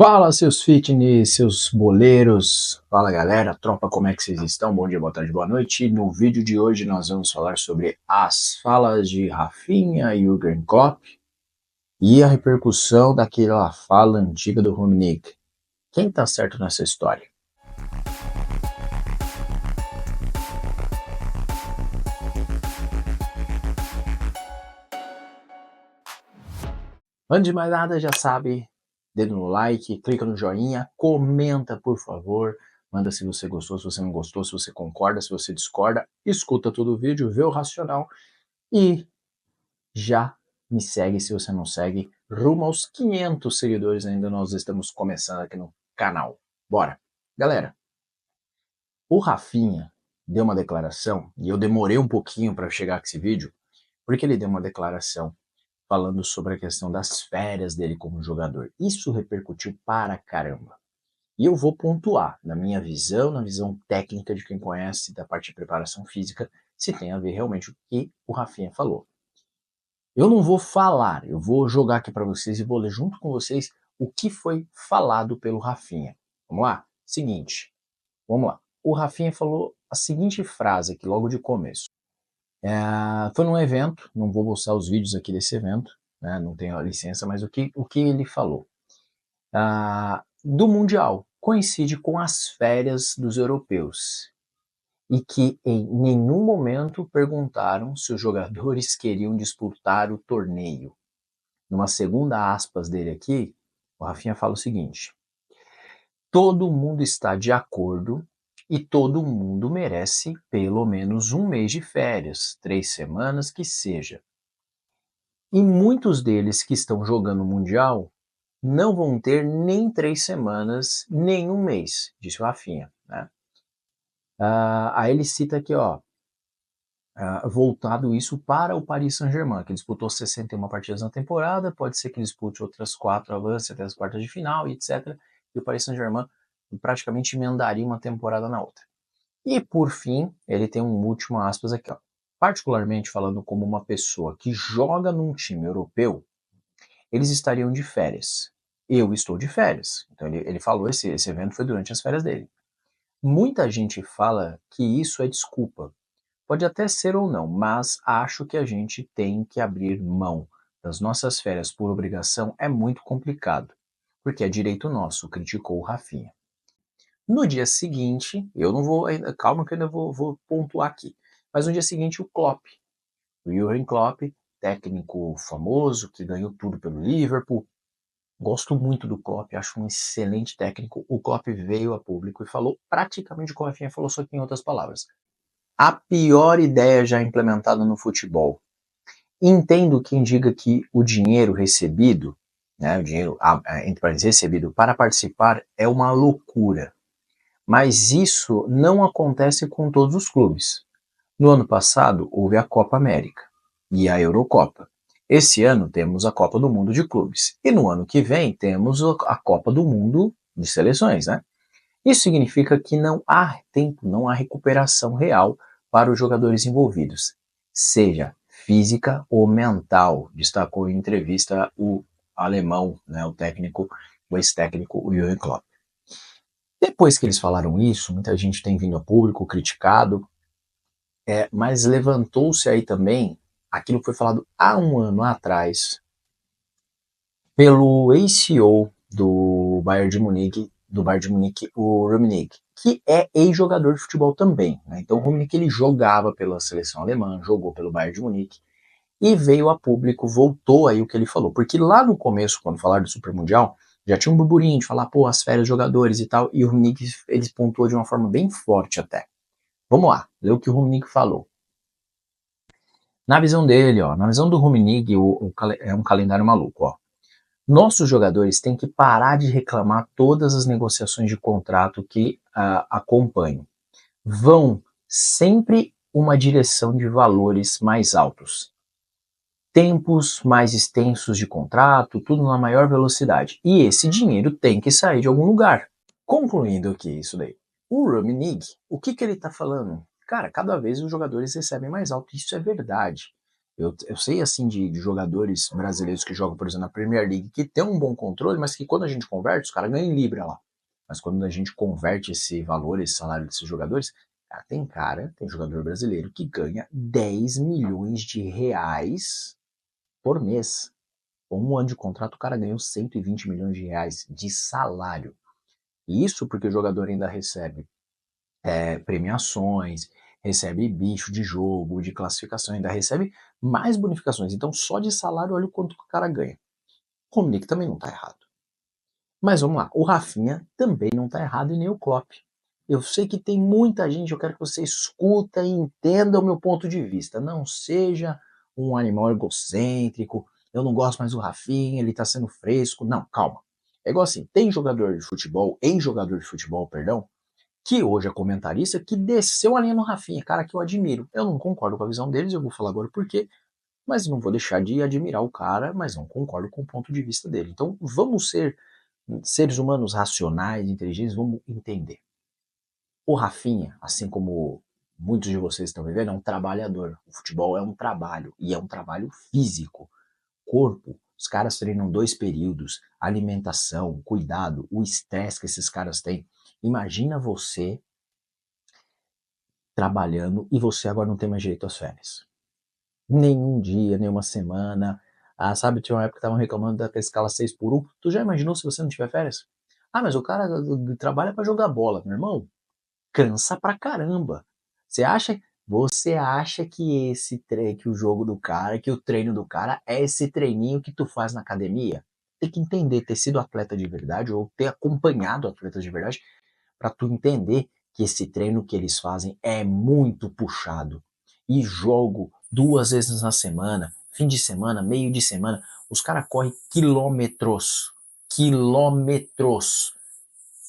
Fala, seus fitness, seus boleiros. Fala, galera, tropa, como é que vocês estão? Bom dia, boa tarde, boa noite. No vídeo de hoje nós vamos falar sobre as falas de Rafinha e Jürgen Klopp e a repercussão daquela fala antiga do Rummenigge. Quem tá certo nessa história? Antes de mais nada, já sabe, dedo no like, clica no joinha, comenta, por favor. Manda se você gostou, se você não gostou, se você concorda, se você discorda. Escuta todo o vídeo, vê o racional e já me segue se você não segue. Rumo aos 500 seguidores ainda, nós estamos começando aqui no canal. Bora! Galera, o Rafinha deu uma declaração, e eu demorei um pouquinho para chegar com esse vídeo, porque ele deu uma declaração falando sobre a questão das férias dele como jogador. Isso repercutiu para caramba. E eu vou pontuar, na minha visão, na visão técnica de quem conhece da parte de preparação física, se tem a ver realmente o que o Rafinha falou. Eu não vou falar, eu vou jogar aqui para vocês e vou ler junto com vocês o que foi falado pelo Rafinha. Vamos lá? Seguinte, vamos lá. O Rafinha falou a seguinte frase aqui logo de começo. Foi num evento, não vou mostrar os vídeos aqui desse evento, né, não tenho a licença, mas o que ele falou? Do Mundial, coincide com as férias dos europeus. E que em nenhum momento perguntaram se os jogadores queriam disputar o torneio. Numa segunda aspas dele aqui, o Rafinha fala o seguinte: todo mundo está de acordo e todo mundo merece pelo menos um mês de férias, 3 semanas que seja. E muitos deles que estão jogando o Mundial não vão ter nem 3 semanas, nem um mês, disse o Rafinha, né? Aí ele cita aqui, ó, voltado isso para o Paris Saint-Germain, que disputou 61 partidas na temporada, pode ser que ele dispute outras 4, avance até as quartas de final, etc. E o Paris Saint-Germain praticamente emendaria uma temporada na outra. E por fim, ele tem um último aspas aqui, ó. Particularmente falando como uma pessoa que joga num time europeu, eles estariam de férias. Eu estou de férias. Então ele falou, esse evento foi durante as férias dele. Muita gente fala que isso é desculpa. Pode até ser ou não, mas acho que a gente tem que abrir mão das nossas férias por obrigação, é muito complicado, porque é direito nosso, criticou o Rafinha. No dia seguinte, eu não vou, calma que eu ainda vou pontuar aqui, mas no dia seguinte o Klopp, o Jürgen Klopp, técnico famoso, que ganhou tudo pelo Liverpool, gosto muito do Klopp, acho um excelente técnico, o Klopp veio a público e falou praticamente o que o Rafinha falou, só que em outras palavras. A pior ideia já implementada no futebol. Entendo quem diga que o dinheiro recebido, né, o dinheiro, entre parênteses, recebido para participar é uma loucura. Mas isso não acontece com todos os clubes. No ano passado houve a Copa América e a Eurocopa. Esse ano temos a Copa do Mundo de Clubes. E no ano que vem temos a Copa do Mundo de Seleções, né? Isso significa que não há tempo, não há recuperação real para os jogadores envolvidos, seja física ou mental, destacou em entrevista o alemão, né, o técnico, o ex-técnico, o Jürgen Klopp. Depois que eles falaram isso, muita gente tem vindo a público, criticado, mas levantou-se aí também aquilo que foi falado há um ano atrás pelo ex-CEO do Bayern de Munique, o Rummenigge, que é ex-jogador de futebol também, né? Então o Rummenigge ele jogava pela seleção alemã, jogou pelo Bayern de Munique e veio a público, voltou aí o que ele falou, porque lá no começo, quando falaram do Super Mundial, já tinha um burburinho de falar, pô, as férias dos jogadores e tal, e o Rummenigge ele pontuou de uma forma bem forte até. Vamos lá, ler o que o Rummenigge falou. Na visão dele, ó, na visão do Rummenigge, é um calendário maluco, ó. Nossos jogadores têm que parar de reclamar todas as negociações de contrato que acompanham. Vão sempre uma direção de valores mais altos. Tempos mais extensos de contrato, tudo na maior velocidade. E esse dinheiro tem que sair de algum lugar. Concluindo aqui isso daí. O Rummenigge, o que ele está falando? Cara, cada vez os jogadores recebem mais alto, isso é verdade. Eu sei, assim, de jogadores brasileiros que jogam, por exemplo, na Premier League, que tem um bom controle, mas que quando a gente converte, os caras ganham em libra lá. Mas quando a gente converte esse valor, esse salário desses jogadores, tem jogador brasileiro que ganha 10 milhões de reais por mês. Com um ano de contrato, o cara ganhou 120 milhões de reais de salário. E isso porque o jogador ainda recebe premiações, recebe bicho de jogo, de classificação, ainda recebe mais bonificações. Então, só de salário, olha o quanto que o cara ganha. O Romnick também não tá errado. Mas vamos lá, o Rafinha também não tá errado e nem o Klopp. Eu sei que tem muita gente, eu quero que você escuta e entenda o meu ponto de vista. Não seja um animal egocêntrico, eu não gosto mais do Rafinha, ele tá sendo fresco. Não, calma. É igual assim, tem jogador de futebol, ex-jogador de futebol, perdão, que hoje é comentarista, que desceu a linha no Rafinha, cara que eu admiro. Eu não concordo com a visão deles, eu vou falar agora por quê, mas não vou deixar de admirar o cara, mas não concordo com o ponto de vista dele. Então vamos ser seres humanos racionais, inteligentes, vamos entender. O Rafinha, assim como muitos de vocês estão vivendo, é um trabalhador. O futebol é um trabalho, e é um trabalho físico. Corpo, os caras treinam 2 períodos, alimentação, cuidado, o estresse que esses caras têm. Imagina você trabalhando e você agora não tem mais direito às férias. Nenhum dia, nenhuma semana. Ah, sabe, tinha uma época que estavam reclamando da escala 6 por 1. Tu já imaginou se você não tiver férias? Ah, mas o cara trabalha para jogar bola, meu irmão. Cansa pra caramba. Você acha, você acha que que o jogo do cara, que o treino do cara é esse treininho que tu faz na academia? Tem que entender, ter sido atleta de verdade ou ter acompanhado atletas de verdade para tu entender que esse treino que eles fazem é muito puxado. E jogo 2 vezes na semana, fim de semana, meio de semana, os caras correm quilômetros, quilômetros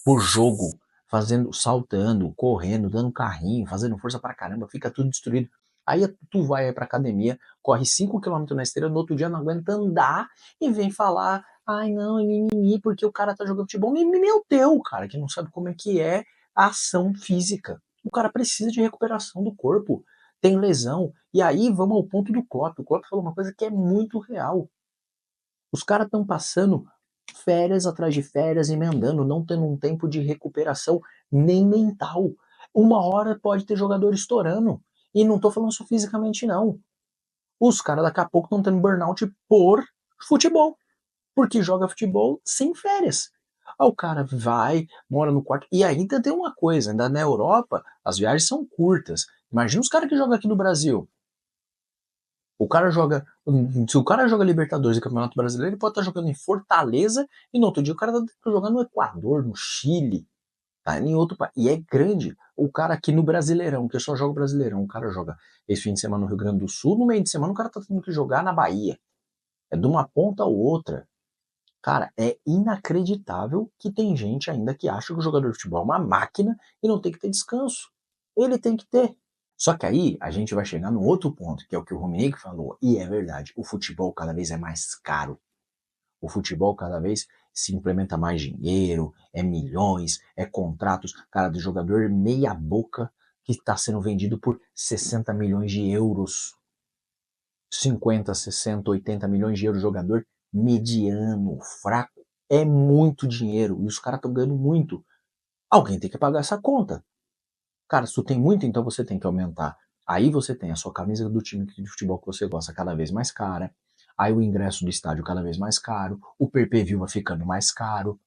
por jogo, fazendo, saltando, correndo, dando carrinho, fazendo força pra caramba, fica tudo destruído. Aí tu vai aí pra academia, corre 5 quilômetros na esteira, no outro dia não aguenta andar e vem falar, ai não, é mimimi, porque o cara tá jogando futebol. Mimimi é o teu, cara, que não sabe como é que é a ação física. O cara precisa de recuperação do corpo, tem lesão. E aí vamos ao ponto do Klopp. O Klopp falou uma coisa que é muito real. Os caras estão passando férias atrás de férias, emendando, não tendo um tempo de recuperação nem mental. Uma hora pode ter jogador estourando. E não tô falando só fisicamente, não. Os caras daqui a pouco estão tendo burnout por futebol. Porque joga futebol sem férias. Aí o cara vai, mora no quarto. E ainda tem uma coisa, ainda na Europa, as viagens são curtas. Imagina os caras que jogam aqui no Brasil. O cara joga. Se o cara joga Libertadores e Campeonato Brasileiro, ele pode estar jogando em Fortaleza e no outro dia o cara tá jogando no Equador, no Chile, tá? Em outro país. E é grande. O cara aqui no Brasileirão, que só joga Brasileirão, o cara joga esse fim de semana no Rio Grande do Sul, no meio de semana o cara tá tendo que jogar na Bahia. É de uma ponta a outra. Cara, é inacreditável que tem gente ainda que acha que o jogador de futebol é uma máquina e não tem que ter descanso. Ele tem que ter. Só que aí a gente vai chegar no outro ponto, que é o que o Romenick falou, e é verdade, o futebol cada vez é mais caro. O futebol cada vez se implementa mais dinheiro, é milhões, é contratos, cara, do jogador meia boca que está sendo vendido por 60 milhões de euros. 50, 60, 80 milhões de euros jogador mediano, fraco. É muito dinheiro e os caras estão ganhando muito. Alguém tem que pagar essa conta. Cara, se tu tem muito, então você tem que aumentar. Aí você tem a sua camisa do time de futebol que você gosta cada vez mais cara. Aí o ingresso do estádio cada vez mais caro. O pay-per-view vai ficando mais caro.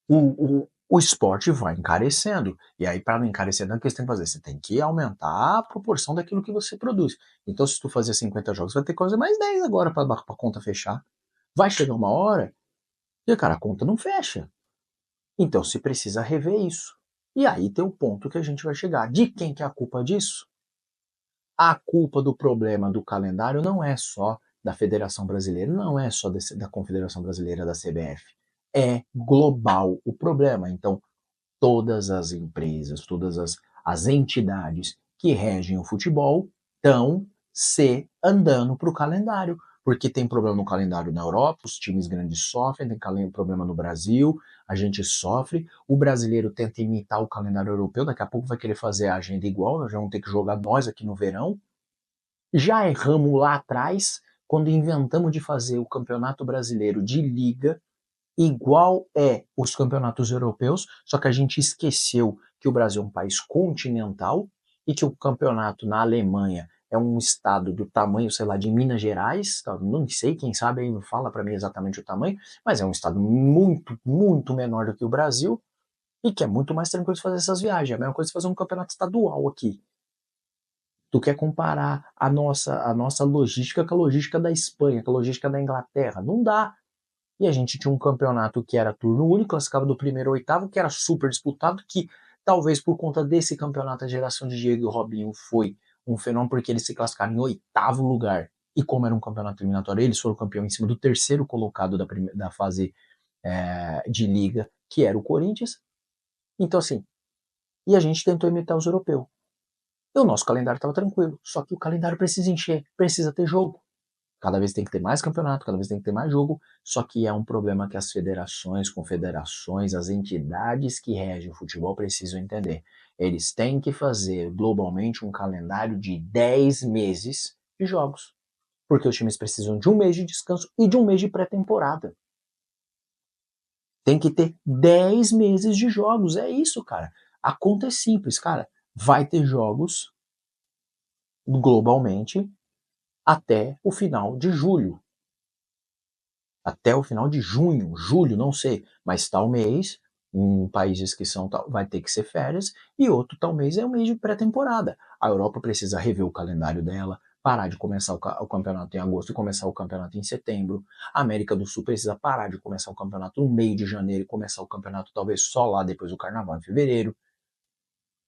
O esporte vai encarecendo. E aí, para não encarecer, o que você tem que fazer? Você tem que aumentar a proporção daquilo que você produz. Então, se tu fazer 50 jogos, vai ter que fazer mais 10 agora para a conta fechar. Vai chegar uma hora e, cara, a conta não fecha. Então se precisa rever isso. E aí tem o ponto que a gente vai chegar. De quem que é a culpa disso? A culpa do problema do calendário não é só da Federação Brasileira, não é só da Confederação Brasileira da CBF. É global o problema. Então, todas as empresas, todas as entidades que regem o futebol estão se andando para o calendário. Porque tem problema no calendário na Europa, os times grandes sofrem, tem problema no Brasil, a gente sofre. O brasileiro tenta imitar o calendário europeu, daqui a pouco vai querer fazer a agenda igual, nós vamos ter que jogar nós aqui no verão. Já erramos lá atrás, quando inventamos de fazer o Campeonato Brasileiro de Liga igual os campeonatos europeus, só que a gente esqueceu que o Brasil é um país continental e que o campeonato na Alemanha é um estado do tamanho, sei lá, de Minas Gerais, tá? Não sei, quem sabe aí fala para mim exatamente o tamanho, mas é um estado muito, muito menor do que o Brasil e que é muito mais tranquilo de fazer essas viagens. É a mesma coisa de fazer um campeonato estadual aqui. Tu quer comparar a nossa logística com a logística da Espanha, com a logística da Inglaterra? Não dá. E a gente tinha um campeonato que era turno único, classificava do primeiro ao oitavo, que era super disputado, que talvez por conta desse campeonato a geração de Diego e Robinho foi um fenômeno, porque eles se classificaram em oitavo lugar. E como era um campeonato eliminatório, eles foram campeão em cima do terceiro colocado da fase de liga, que era o Corinthians. Então, assim, e a gente tentou imitar os europeus. E o nosso calendário estava tranquilo, só que o calendário precisa encher, precisa ter jogo. Cada vez tem que ter mais campeonato, cada vez tem que ter mais jogo, só que é um problema que as federações, confederações, as entidades que regem o futebol precisam entender. Eles têm que fazer globalmente um calendário de 10 meses de jogos, porque os times precisam de um mês de descanso e de um mês de pré-temporada. Tem que ter 10 meses de jogos, é isso, cara. A conta é simples, cara. Vai ter jogos globalmente até o final de julho. Até o final de junho, julho, não sei, mas tal mês, em países que são tal, vai ter que ser férias, e outro tal mês é o mês de pré-temporada. A Europa precisa rever o calendário dela, parar de começar o campeonato em agosto e começar o campeonato em setembro. A América do Sul precisa parar de começar o campeonato no meio de janeiro e começar o campeonato talvez só lá depois do carnaval em fevereiro.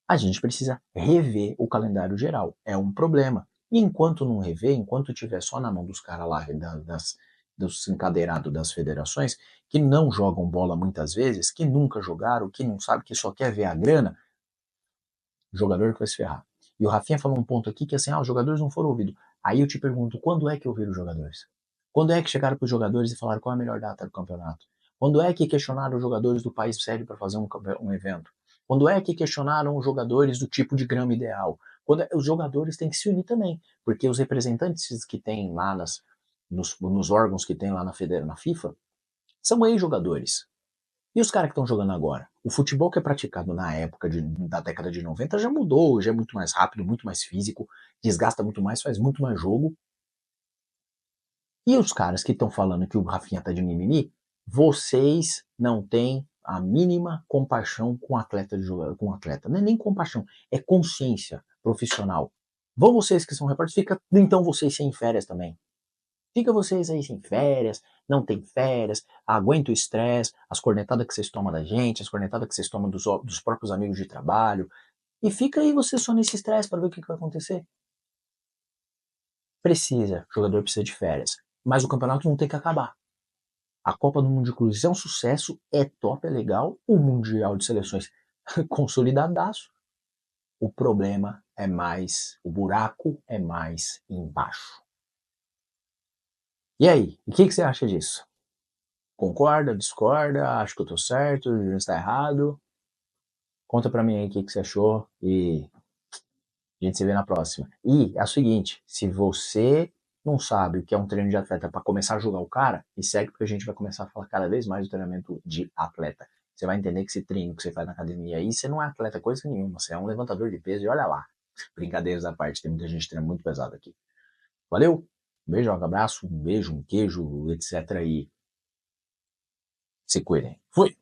A gente precisa rever o calendário geral. É um problema. E enquanto não rever, enquanto tiver só na mão dos caras lá, dos encadeirados das federações, que não jogam bola muitas vezes, que nunca jogaram, que não sabe, que só quer ver a grana, o jogador que vai se ferrar. E o Rafinha falou um ponto aqui que assim, os jogadores não foram ouvidos. Aí eu te pergunto, quando é que ouviram os jogadores? Quando é que chegaram para os jogadores e falaram qual é a melhor data do campeonato? Quando é que questionaram os jogadores do país sede para fazer um evento? Quando é que questionaram os jogadores do tipo de grama ideal? Os jogadores têm que se unir também, porque os representantes que tem lá nos órgãos que tem lá na FIFA são ex-jogadores. E os caras que estão jogando agora? O futebol que é praticado na época da década de 90 já mudou, já é muito mais rápido, muito mais físico, desgasta muito mais, faz muito mais jogo. E os caras que estão falando que o Rafinha tá de mimimi, vocês não têm a mínima compaixão com atleta de jogador, com atleta. Não é nem compaixão, é consciência profissional. Vão vocês que são repórteres, fica então vocês sem férias também. Fica vocês aí sem férias, não tem férias, aguenta o estresse, as cornetadas que vocês tomam da gente, as cornetadas que vocês tomam dos próprios amigos de trabalho. E fica aí você só nesse estresse para ver o que vai acontecer. Precisa, o jogador precisa de férias. Mas o campeonato não tem que acabar. A Copa do Mundo de Clubes é um sucesso, é top, é legal. O Mundial de Seleções consolidadaço. O problema é mais, o buraco é mais embaixo. E aí, o que você acha disso? Concorda, discorda, acha que eu tô certo, está errado? Conta pra mim aí o que você achou e a gente se vê na próxima. E é o seguinte, se você não sabe o que é um treino de atleta para começar a julgar o cara, me segue porque a gente vai começar a falar cada vez mais do treinamento de atleta. Você vai entender que esse treino que você faz na academia aí, você não é atleta coisa nenhuma, você é um levantador de peso e olha lá. Brincadeiras à parte, tem muita gente treinando muito pesado aqui. Valeu? Um beijo, um abraço, um beijo, um queijo, etc. E se cuidem. Fui!